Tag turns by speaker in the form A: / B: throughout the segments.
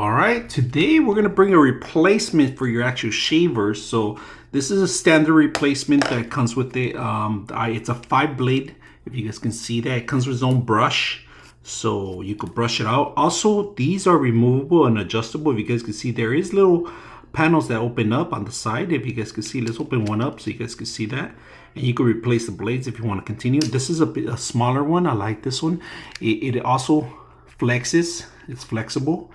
A: All right, today we're gonna bring a replacement for your actual shavers. So this is a standard replacement that comes with it's a 5-blade. If you guys can see that, it comes with its own brush, so you could brush it out. Also, these are removable and adjustable. If you guys can see, there is little panels that open up on the side. If you guys can see, let's open one up so you guys can see that. And you can replace the blades if you want to continue. This is a smaller one. I like this one. It also flexes. It's flexible.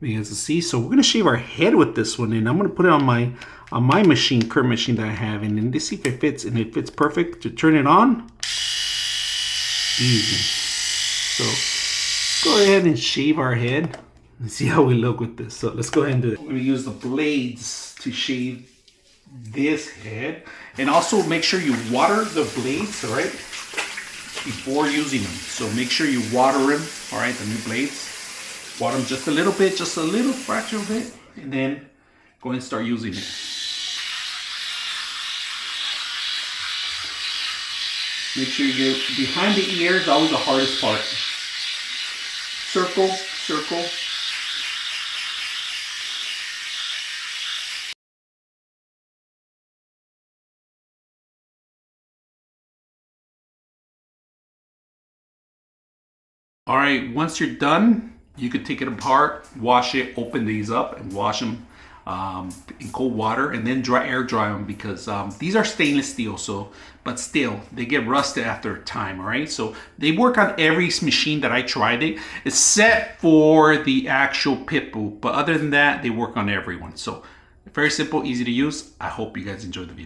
A: You guys can see. So we're gonna shave our head with this one, and I'm gonna put it on my machine, current machine that I have, and then to see if it fits. And it fits perfect. To turn it on, easy. So go ahead and shave our head and see how we look with this. So let's go ahead and do it. We're gonna use the blades to shave this head, and also make sure you water the blades, all right, before using them. So make sure you water them, all right, the new blades. Water them just a little bit, just a little fraction of it, and then go and start using it. Make sure you get behind the ears, always the hardest part. Circle, circle. All right, once you're done, you could take it apart, wash it, open these up, and wash them in cold water, and then air dry them, because these are stainless steel. So, but still, they get rusted after time. All right, so they work on every machine that I tried it, except for the actual Pitbull. But other than that, they work on everyone. So very simple, easy to use. I hope you guys enjoyed the video.